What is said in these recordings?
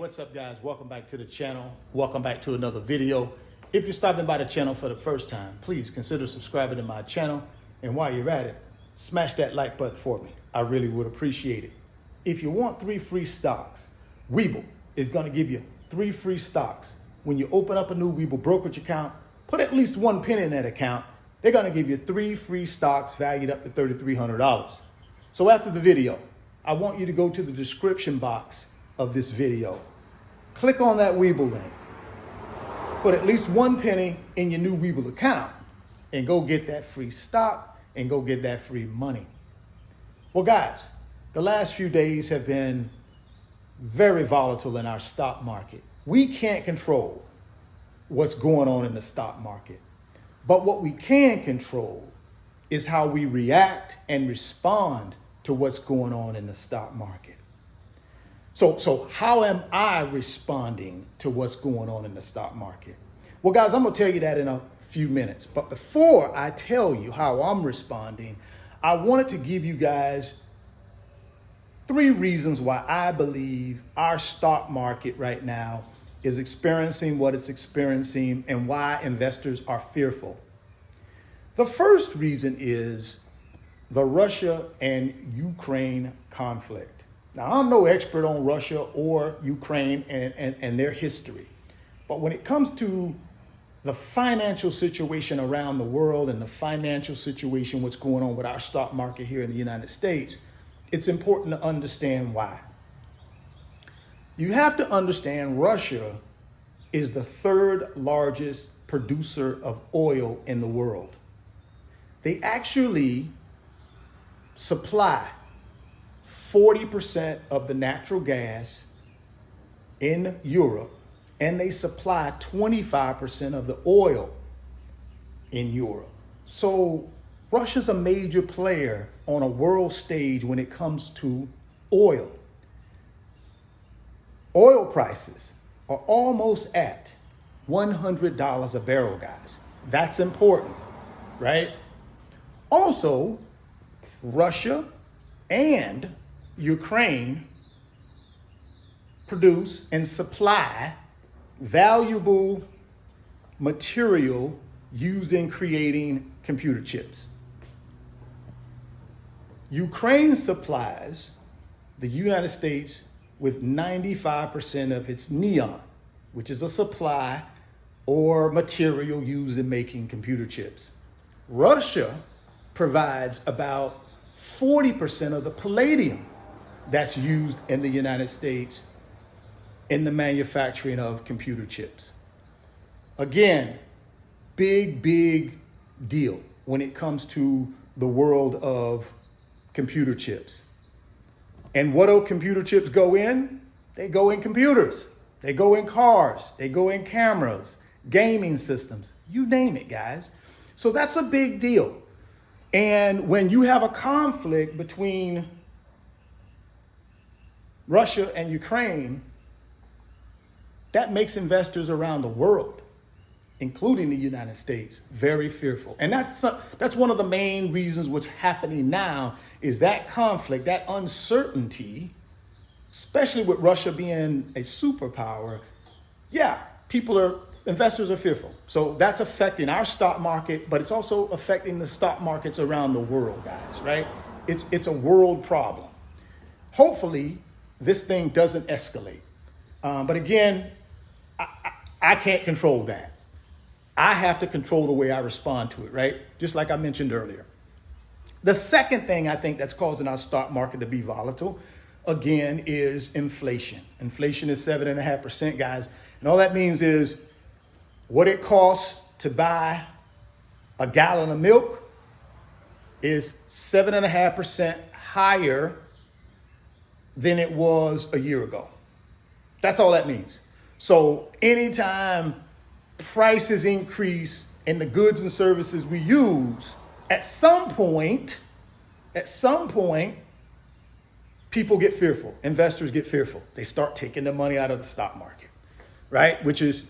What's up, guys? Welcome back to the channel. Welcome back to another video. If you're stopping by the channel for the first time, please consider subscribing to my channel. And while you're at it, smash that like button for me. I really would appreciate it. If you want 3 free stocks, Webull is going to give you 3 free stocks. When you open up a new Webull brokerage account, put at least 1 penny in that account. They're going to give you 3 free stocks valued up to $3,300. So after the video, I want you to go to the description box of this video. Click on that Webull link. Put at least 1 penny in your new Webull account and go get that free stock and go get that free money. Well, guys, the last few days have been very volatile in our stock market. We can't control what's going on in the stock market. But what we can control is how we react and respond to what's going on in the stock market. So how am I responding to what's going on in the stock market? Well, guys, I'm going to tell you that in a few minutes. But before I tell you how I'm responding, I wanted to give you guys 3 reasons why I believe our stock market right now is experiencing what it's experiencing and why investors are fearful. The first reason is the Russia and Ukraine conflict. Now, I'm no expert on Russia or Ukraine and their history, but when it comes to the financial situation around the world and the financial situation, what's going on with our stock market here in the United States, it's important to understand why. You have to understand Russia is the 3rd largest producer of oil in the world. They actually supply 40% of the natural gas in Europe, and they supply 25% of the oil in Europe. So Russia's a major player on a world stage when it comes to oil. Oil prices are almost at $100 a barrel, guys. That's important, right? Also, Russia and Ukraine produce and supply valuable material used in creating computer chips. Ukraine supplies the United States with 95% of its neon, which is a supply or material used in making computer chips. Russia provides about 40% of the palladium that's used in the United States in the manufacturing of computer chips. Again, big deal when it comes to the world of computer chips. And what do computer chips go in? They go in computers. They go in cars. They go in cameras, gaming systems, you name it, guys. So that's a big deal. And when you have a conflict between Russia and Ukraine, that makes investors around the world, including the United States, very fearful. And that's one of the main reasons what's happening now is that conflict, that uncertainty, especially with Russia being a superpower. Yeah, investors are fearful. So that's affecting our stock market, but it's also affecting the stock markets around the world, guys, right? It's a world problem. Hopefully, this thing doesn't escalate. But again, I can't control that. I have to control the way I respond to it, right? Just like I mentioned earlier. The second thing I think that's causing our stock market to be volatile, again, is inflation. Inflation is 7.5%, guys. And all that means is what it costs to buy a gallon of milk is 7.5% higher than it was a year ago. That's all that means. So anytime prices increase in the goods and services we use, at some point, people get fearful. Investors get fearful. They start taking the money out of the stock market, right? Which is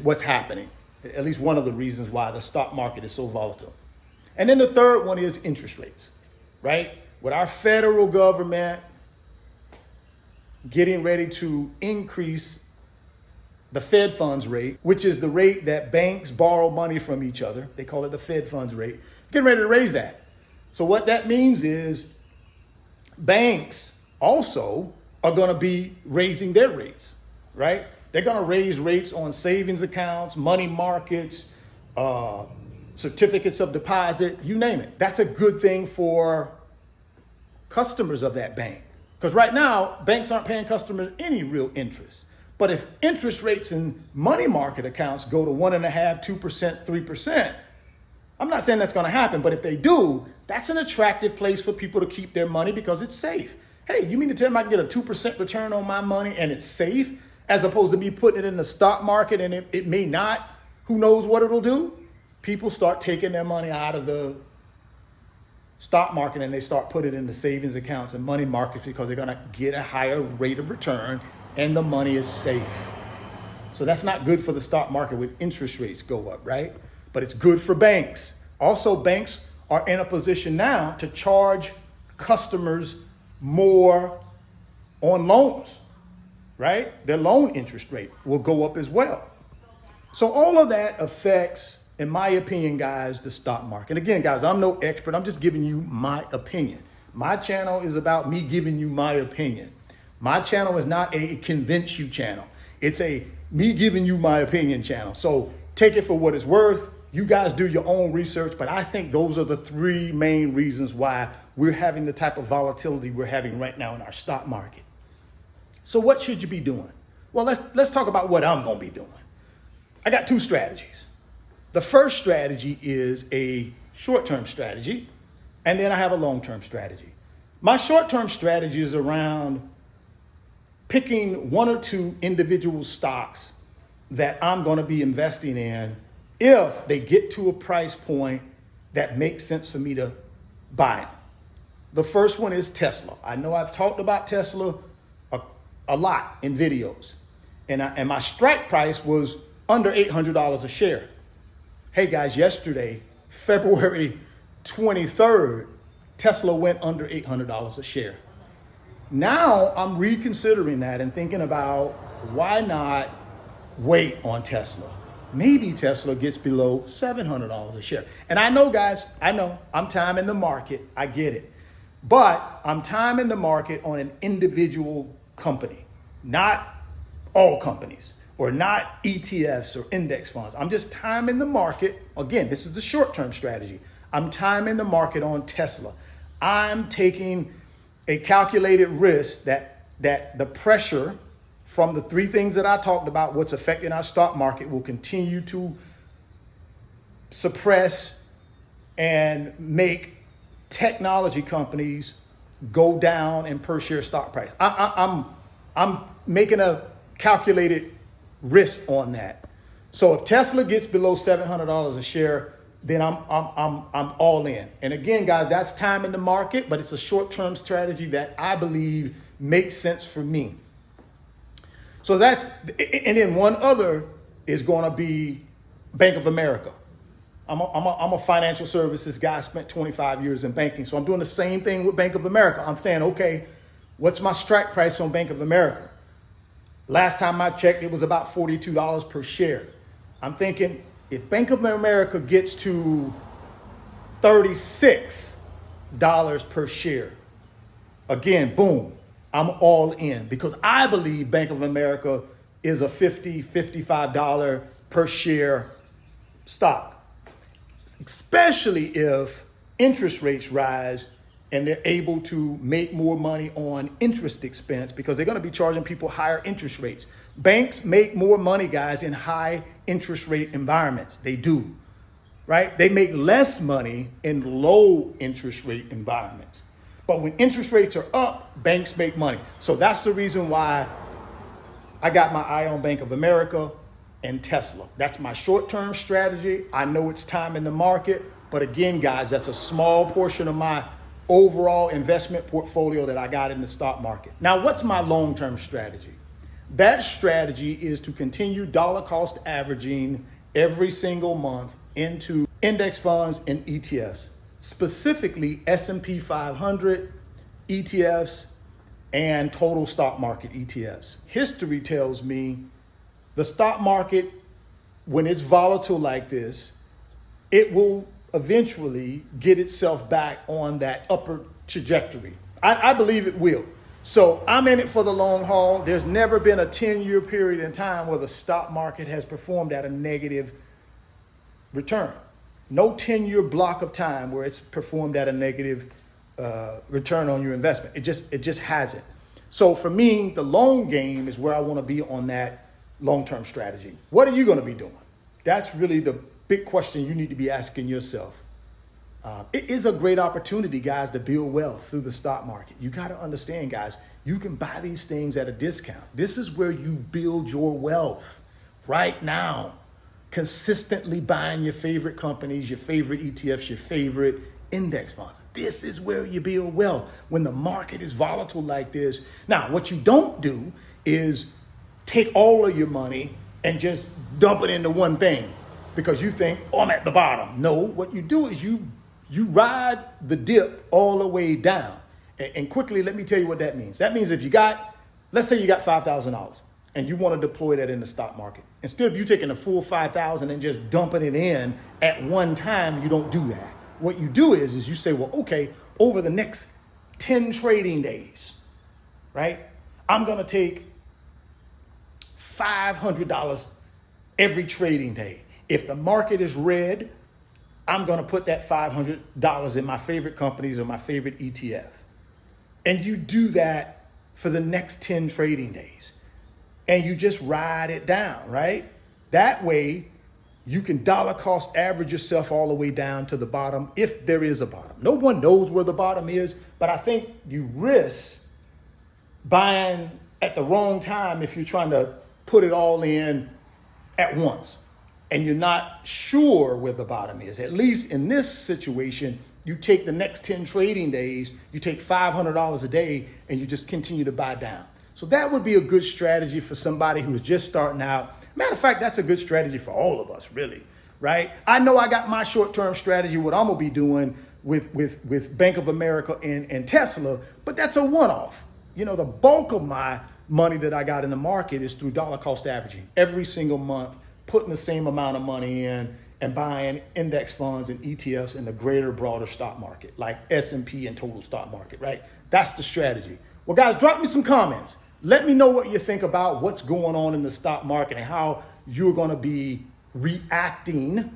what's happening. At least one of the reasons why the stock market is so volatile. And then the third one is interest rates, right? With our federal government getting ready to increase the Fed funds rate, which is the rate that banks borrow money from each other. They call it the Fed funds rate. Getting ready to raise that. So what that means is banks also are going to be raising their rates, right? They're going to raise rates on savings accounts, money markets, certificates of deposit, you name it. That's a good thing for customers of that bank. Because right now, banks aren't paying customers any real interest. But if interest rates in money market accounts go to 1.5%, 2%, 3%, I'm not saying that's going to happen, but if they do, that's an attractive place for people to keep their money because it's safe. Hey, you mean to tell me I can get a 2% return on my money and it's safe, as opposed to me putting it in the stock market and it may not? Who knows what it'll do? People start taking their money out of the stock market and they start putting it in the savings accounts and money markets because they're going to get a higher rate of return and the money is safe. So that's not good for the stock market when interest rates go up, right? But it's good for banks. Also, banks are in a position now to charge customers more on loans, right? Their loan interest rate will go up as well. So all of that affects, in my opinion, guys, the stock market. Again, guys, I'm no expert. I'm just giving you my opinion. My channel is about me giving you my opinion. My channel is not a convince you channel. It's a me giving you my opinion channel. So take it for what it's worth. You guys do your own research, but I think those are the three main reasons why we're having the type of volatility we're having right now in our stock market. So what should you be doing? Well, let's talk about what I'm going to be doing. I got two strategies. The first strategy is a short-term strategy, and then I have a long-term strategy. My short-term strategy is around picking one or two individual stocks that I'm going to be investing in if they get to a price point that makes sense for me to buy them. The first one is Tesla. I know I've talked about Tesla a lot in videos, and my strike price was under $800 a share. Hey guys, yesterday, February 23rd, Tesla went under $800 a share. Now I'm reconsidering that and thinking about why not wait on Tesla. Maybe Tesla gets below $700 a share. And I know, guys, I know I'm timing the market. I get it. But I'm timing the market on an individual company, not all companies, or not ETFs or index funds. I'm just timing the market. Again, this is the short-term strategy. I'm timing the market on Tesla. I'm taking a calculated risk that the pressure from the three things that I talked about, what's affecting our stock market, will continue to suppress and make technology companies go down in per share stock price. I'm making a calculated risk on that. So if Tesla gets below $700 a share, then I'm all in. And again, guys, that's time in the market, but it's a short-term strategy that I believe makes sense for me. So that's, and then one other is going to be Bank of America. I'm a financial services guy. I spent 25 years in banking. So I'm doing the same thing with Bank of America. I'm saying, okay, what's my strike price on Bank of America? Last time I checked, it was about $42 per share. I'm thinking if Bank of America gets to $36 per share, again, boom, I'm all in, because I believe Bank of America is a $50, $55 per share stock, especially if interest rates rise and they're able to make more money on interest expense because they're going to be charging people higher interest rates. Banks make more money, guys, in high interest rate environments. They do, right? They make less money in low interest rate environments. But when interest rates are up, banks make money. So that's the reason why I got my eye on Bank of America and Tesla. That's my short-term strategy. I know it's time in the market, but again, guys, that's a small portion of my overall investment portfolio that I got in the stock market. Now, what's my long-term strategy? That strategy is to continue dollar cost averaging every single month into index funds and ETFs, specifically S&P 500 ETFs and total stock market ETFs. History tells me the stock market, when it's volatile like this, it will eventually get itself back on that upper trajectory. I believe it will. So I'm in it for the long haul. There's never been a 10-year period in time where the stock market has performed at a negative return. No 10-year block of time where it's performed at a negative return on your investment. It just hasn't. So for me, the long game is where I want to be on that long-term strategy. What are you going to be doing? That's really the big question you need to be asking yourself. It is a great opportunity, guys, to build wealth through the stock market. You got to understand, guys, you can buy these things at a discount. This is where you build your wealth right now. Consistently buying your favorite companies, your favorite ETFs, your favorite index funds. This is where you build wealth when the market is volatile like this. Now, what you don't do is take all of your money and just dump it into one thing because you think, oh, I'm at the bottom. No, what you do is you ride the dip all the way down. And quickly, let me tell you what that means. That means if you got, let's say you got $5,000 and you want to deploy that in the stock market. Instead of you taking the full $5,000 and just dumping it in at one time, you don't do that. What you do is you say, well, okay, over the next 10 trading days, right? I'm going to take $500 every trading day. If the market is red, I'm going to put that $500 in my favorite companies or my favorite ETF. And you do that for the next 10 trading days. And you just ride it down, right? That way, you can dollar cost average yourself all the way down to the bottom if there is a bottom. No one knows where the bottom is, but I think you risk buying at the wrong time if you're trying to put it all in at once and you're not sure where the bottom is. At least in this situation, you take the next 10 trading days, you take $500 a day, and you just continue to buy down. So that would be a good strategy for somebody who's just starting out. Matter of fact, that's a good strategy for all of us, really, right? I know I got my short-term strategy, what I'm gonna be doing with Bank of America and Tesla, but that's a one-off. You know, the bulk of my money that I got in the market is through dollar cost averaging. Every single month, putting the same amount of money in and buying index funds and ETFs in the greater, broader stock market, like S&P and total stock market, right? That's the strategy. Well, guys, drop me some comments. Let me know what you think about what's going on in the stock market and how you're going to be reacting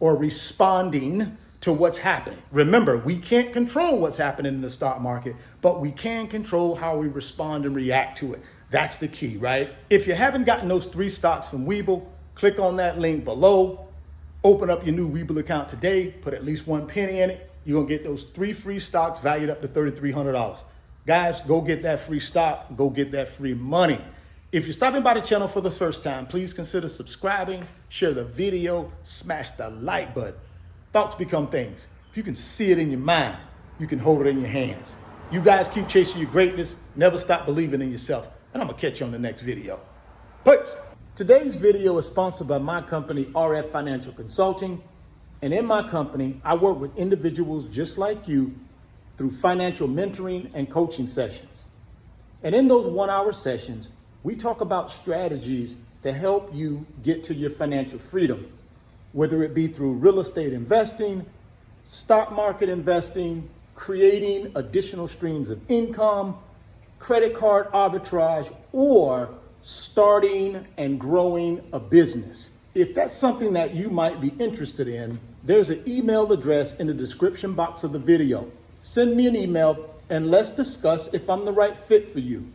or responding to what's happening. Remember, we can't control what's happening in the stock market, but we can control how we respond and react to it. That's the key, right? If you haven't gotten those 3 stocks from Webull, click on that link below. Open up your new Webull account today. Put at least 1 penny in it. You're going to get those 3 free stocks valued up to $3,300. Guys, go get that free stock. Go get that free money. If you're stopping by the channel for the first time, please consider subscribing, share the video, smash the like button. Thoughts become things. If you can see it in your mind, you can hold it in your hands. You guys keep chasing your greatness. Never stop believing in yourself. And I'm going to catch you on the next video. Peace. Today's video is sponsored by my company, RF Financial Consulting. And in my company, I work with individuals just like you through financial mentoring and coaching sessions. And in those 1-hour sessions, we talk about strategies to help you get to your financial freedom, whether it be through real estate investing, stock market investing, creating additional streams of income, credit card arbitrage, or starting and growing a business. If that's something that you might be interested in, there's an email address in the description box of the video. Send me an email and let's discuss if I'm the right fit for you.